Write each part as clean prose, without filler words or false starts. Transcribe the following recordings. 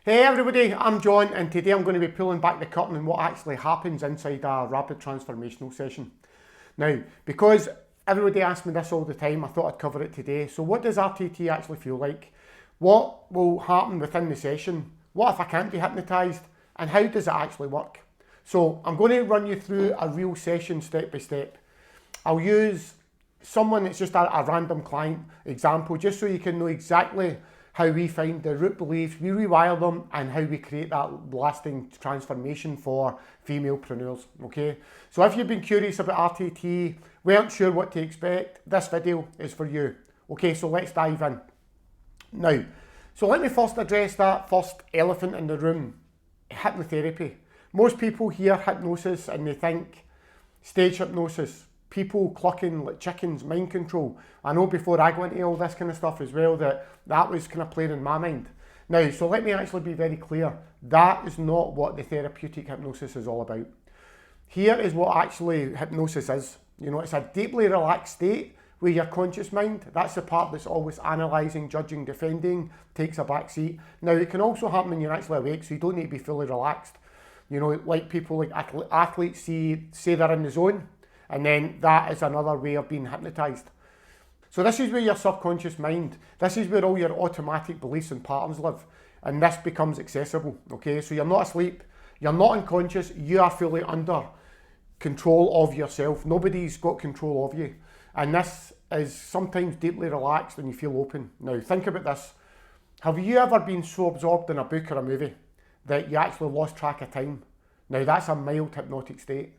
Hey everybody, I'm John and today I'm going to be pulling back the curtain on what actually happens inside a rapid transformational session. Now, because everybody asks me this all the time, I thought I'd cover it today. So what does RTT actually feel like? What will happen within the session? What if I can't be hypnotised? And how does it actually work? So I'm going to run you through a real session step by step. I'll use someone that's just a random client example just so you can know exactly how we find the root beliefs, we rewire them, and how we create that lasting transformation for femalepreneurs, okay? So if you've been curious about RTT, weren't sure what to expect, this video is for you. Okay, so let's dive in. Now, so let me first address that first elephant in the room, hypnotherapy. Most people hear hypnosis and they think stage hypnosis, people clucking like chickens, mind control. I know before I go into all this kind of stuff as well that was kind of playing in my mind. Now, so let me actually be very clear. That is not what the therapeutic hypnosis is all about. Here is what actually hypnosis is. You know, it's a deeply relaxed state where your conscious mind, that's the part that's always analysing, judging, defending, takes a back seat. Now, it can also happen when you're actually awake, so you don't need to be fully relaxed. You know, like people like athletes say they're in the zone, and then that is another way of being hypnotised. So this is where your subconscious mind, this is where all your automatic beliefs and patterns live, and this becomes accessible, okay? So you're not asleep, you're not unconscious, you are fully under control of yourself. Nobody's got control of you. And this is sometimes deeply relaxed and you feel open. Now think about this. Have you ever been so absorbed in a book or a movie that you actually lost track of time? Now that's a mild hypnotic state.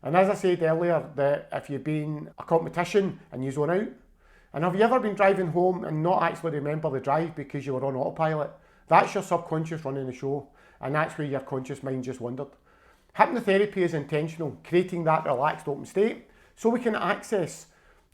And as I said earlier, that if you've been a competition and you zone out, and have you ever been driving home and not actually remember the drive because you were on autopilot? That's your subconscious running the show, and that's where your conscious mind just wandered. Hypnotherapy is intentional, creating that relaxed open state so we can access,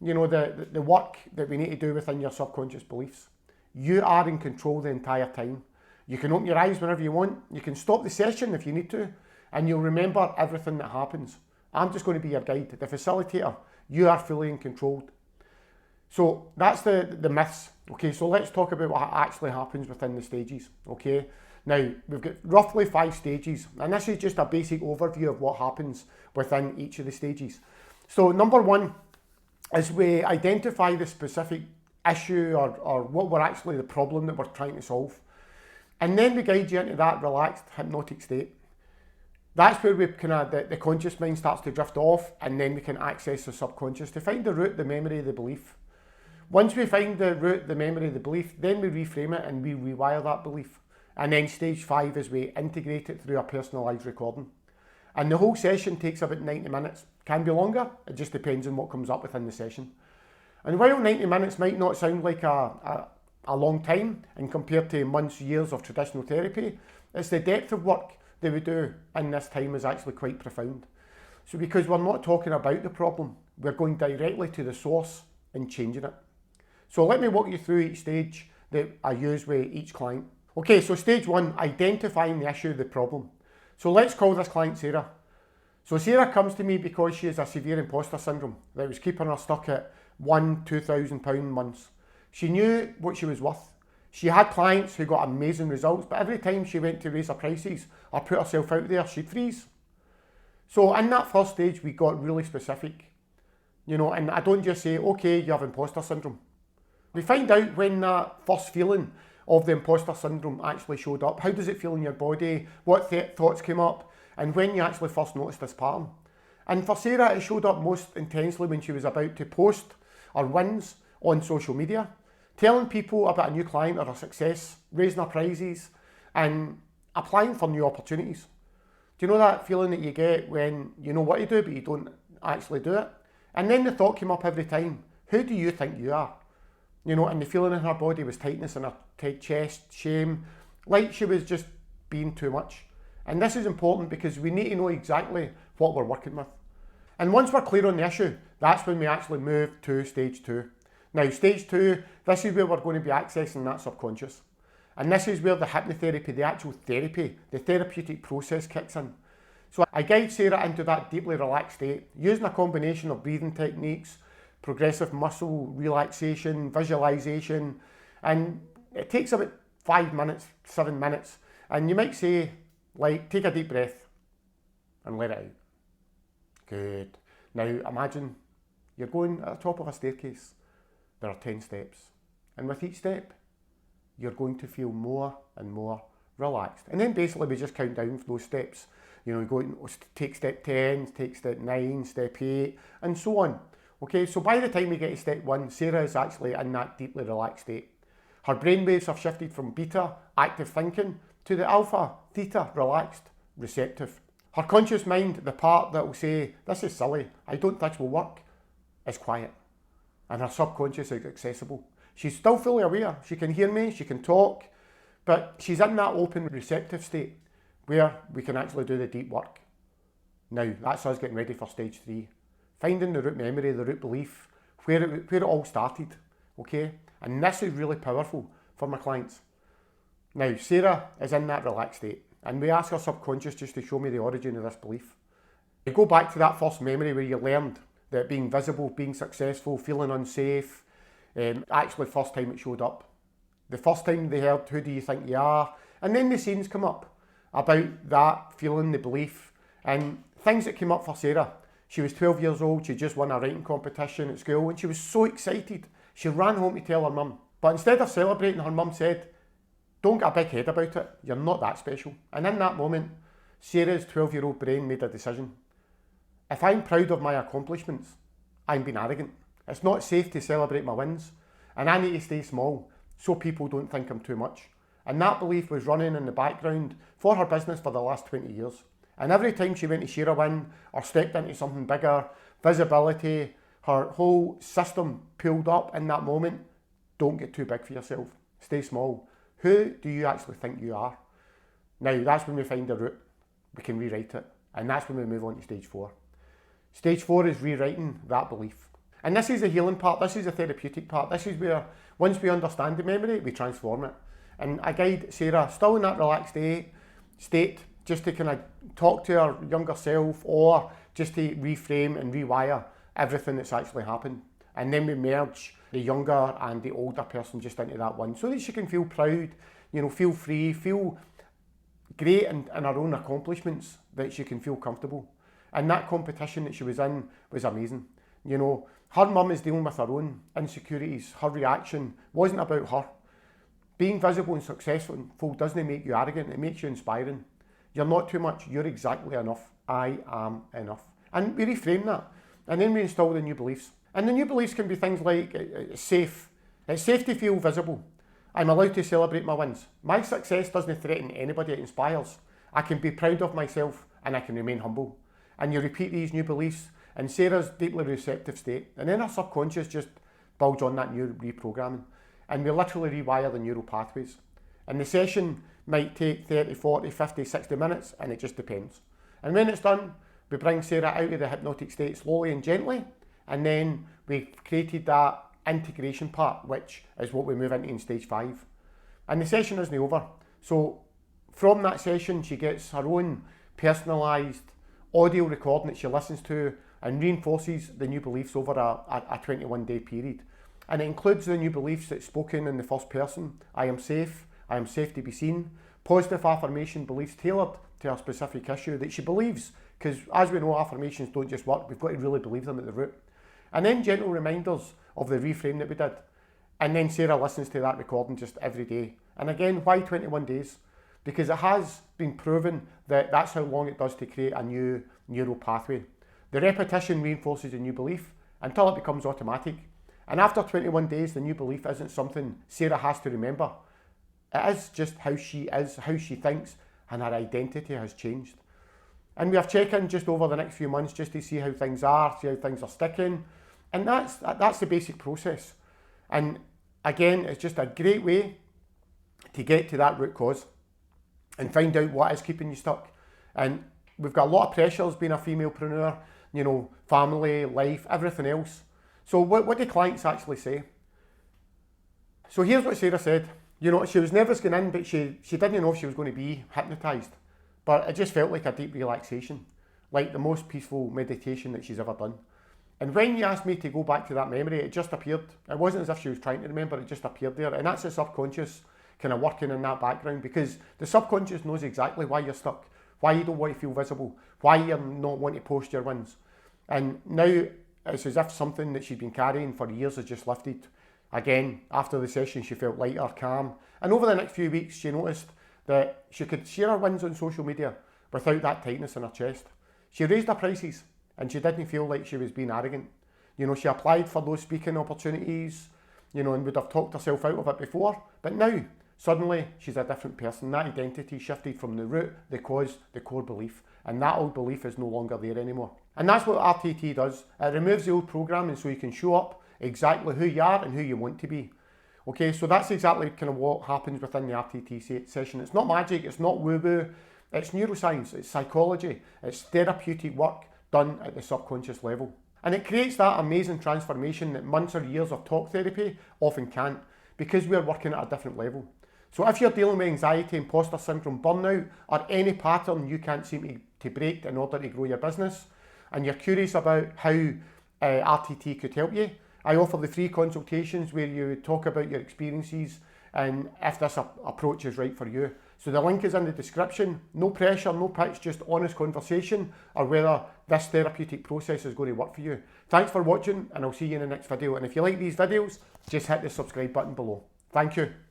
you know, the work that we need to do within your subconscious beliefs. You are in control the entire time. You can open your eyes whenever you want, you can stop the session if you need to, and you'll remember everything that happens. I'm just going to be your guide, the facilitator. You are fully in control. So that's the myths. Okay, so let's talk about what actually happens within the stages. Okay, now we've got roughly 5 stages, and this is just a basic overview of what happens within each of the stages. So number 1 is we identify the specific issue or what we're actually the problem that we're trying to solve. And then we guide you into that relaxed hypnotic state. That's where we the conscious mind starts to drift off, and then we can access the subconscious to find the root, the memory, the belief. Once we find the root, the memory, the belief, then we reframe it and we rewire that belief. And then stage 5 is we integrate it through a personalised recording. And the whole session takes about 90 minutes. Can be longer, it just depends on what comes up within the session. And while 90 minutes might not sound like a long time, and compared to months, years of traditional therapy, it's the depth of work that we do in this time is actually quite profound. So because we're not talking about the problem, we're going directly to the source and changing it. So let me walk you through each stage that I use with each client. Okay, so stage 1, identifying the issue, the problem. So let's call this client Sarah. So Sarah comes to me because she has a severe imposter syndrome that was keeping her stuck at £1,000-2,000 months. She knew what she was worth. She had clients who got amazing results, but every time she went to raise her prices or put herself out there, she'd freeze. So in that first stage, we got really specific, you know, and I don't just say, okay, you have imposter syndrome. We find out when that first feeling of the imposter syndrome actually showed up. How does it feel in your body? What thoughts came up? And when you actually first noticed this pattern. And for Sarah, it showed up most intensely when she was about to post her wins on social media, telling people about a new client or a success, raising her prizes, and applying for new opportunities. Do you know that feeling that you get when you know what to do, but you don't actually do it? And then the thought came up every time, who do you think you are? You know, and the feeling in her body was tightness in her tight chest, shame, like she was just being too much. And this is important because we need to know exactly what we're working with. And once we're clear on the issue, that's when we actually move to stage 2. Now, stage 2, this is where we're going to be accessing that subconscious. And this is where the hypnotherapy, the actual therapy, the therapeutic process kicks in. So I guide Sarah into that deeply relaxed state, using a combination of breathing techniques, progressive muscle relaxation, visualization, and it takes about 5 minutes, 7 minutes. And you might say, like, take a deep breath and let it out. Good. Now imagine you're going at the top of a staircase. There are 10 steps. And with each step, you're going to feel more and more relaxed. And then basically we just count down those steps. You know, you go take step 10, take step 9, step 8, and so on. Okay, so by the time we get to step 1, Sarah is actually in that deeply relaxed state. Her brain waves have shifted from beta, active thinking, to the alpha, theta, relaxed, receptive. Her conscious mind, the part that will say, this is silly, I don't think this will work, is quiet. And her subconscious is accessible. She's still fully aware. She can hear me, she can talk, but she's in that open, receptive state where we can actually do the deep work. Now, that's us getting ready for stage 3. Finding the root memory, the root belief, where it all started, okay? And this is really powerful for my clients. Now, Sarah is in that relaxed state, and we ask our subconscious just to show me the origin of this belief. We go back to that first memory where you learned that being visible, being successful, feeling unsafe, actually first time it showed up. The first time they heard, who do you think you are? And then the scenes come up about that feeling, the belief, and things that came up for Sarah. She was 12 years old, she just won a writing competition at school, and she was so excited. She ran home to tell her mum. But instead of celebrating, her mum said, don't get a big head about it, you're not that special. And in that moment, Sarah's 12-year-old brain made a decision. If I'm proud of my accomplishments, I'm being arrogant. It's not safe to celebrate my wins, and I need to stay small so people don't think I'm too much. And that belief was running in the background for her business for the last 20 years. And every time she went to share a win or stepped into something bigger, visibility, her whole system pulled up in that moment. Don't get too big for yourself. Stay small. Who do you actually think you are? Now, that's when we find the root. We can rewrite it. And that's when we move on to stage 4. Stage 4 is rewriting that belief. And this is the healing part. This is the therapeutic part. This is where, once we understand the memory, we transform it. And I guide Sarah, still in that relaxed state, just to kind of talk to her younger self, or just to reframe and rewire everything that's actually happened. And then we merge the younger and the older person just into that one, so that she can feel proud, you know, feel free, feel great in her own accomplishments, that she can feel comfortable. And that competition that she was in was amazing. You know, her mum is dealing with her own insecurities. Her reaction wasn't about her. Being visible and successful doesn't make you arrogant, it makes you inspiring. You're not too much, you're exactly enough. I am enough. And we reframe that. And then we install the new beliefs. And the new beliefs can be things like, it's safe. It's safe to feel visible. I'm allowed to celebrate my wins. My success doesn't threaten anybody, it inspires. I can be proud of myself and I can remain humble. And you repeat these new beliefs in Sarah's deeply receptive state. And then her subconscious just builds on that new reprogramming. And we literally rewire the neural pathways. And the session might take 30, 40, 50, 60 minutes, and it just depends. And when it's done, we bring Sarah out of the hypnotic state slowly and gently, and then we've created that integration part, which is what we move into in stage 5. And the session isn't over. So from that session, she gets her own personalised audio recording that she listens to and reinforces the new beliefs over a 21-day period. And it includes the new beliefs that's spoken in the first person. I am safe to be seen. Positive affirmation beliefs tailored to her specific issue that she believes, because as we know, affirmations don't just work, we've got to really believe them at the root. And then gentle reminders of the reframe that we did. And then Sarah listens to that recording just every day. And again, why 21 days? Because it has been proven that that's how long it does to create a new neural pathway. The repetition reinforces a new belief until it becomes automatic. And after 21 days, the new belief isn't something Sarah has to remember. It is just how she is, how she thinks, and her identity has changed. And we have check-in just over the next few months just to see how things are, see how things are sticking. And that's the basic process. And again, it's just a great way to get to that root cause and find out what is keeping you stuck. And we've got a lot of pressures being a femalepreneur, you know, family, life, everything else. So what do clients actually say? So here's what Sarah said. You know, she was nervous going in, but she didn't know if she was going to be hypnotised. But it just felt like a deep relaxation, like the most peaceful meditation that she's ever done. And when you asked me to go back to that memory, it just appeared. It wasn't as if she was trying to remember, it just appeared there. And that's the subconscious kind of working in that background, because the subconscious knows exactly why you're stuck, why you don't want to feel visible, why you're not wanting to post your wins. And now it's as if something that she'd been carrying for years has just lifted. Again, after the session, she felt lighter, calm. And over the next few weeks, she noticed that she could share her wins on social media without that tightness in her chest. She raised her prices and she didn't feel like she was being arrogant. You know, she applied for those speaking opportunities, you know, and would have talked herself out of it before. But now, suddenly, she's a different person. That identity shifted from the root, the cause, the core belief. And that old belief is no longer there anymore. And that's what RTT does. It removes the old programming so you can show up exactly who you are and who you want to be. Okay, so that's exactly kind of what happens within the RTT session. It's not magic, it's not woo-woo, it's neuroscience, it's psychology, it's therapeutic work done at the subconscious level. And it creates that amazing transformation that months or years of talk therapy often can't, because we're working at a different level. So if you're dealing with anxiety, imposter syndrome, burnout, or any pattern you can't seem to break in order to grow your business, and you're curious about how RTT could help you, I offer the free consultations where you talk about your experiences and if this approach is right for you. So the link is in the description. No pressure, no pitch, just honest conversation or whether this therapeutic process is going to work for you. Thanks for watching, and I'll see you in the next video. And if you like these videos, just hit the subscribe button below. Thank you.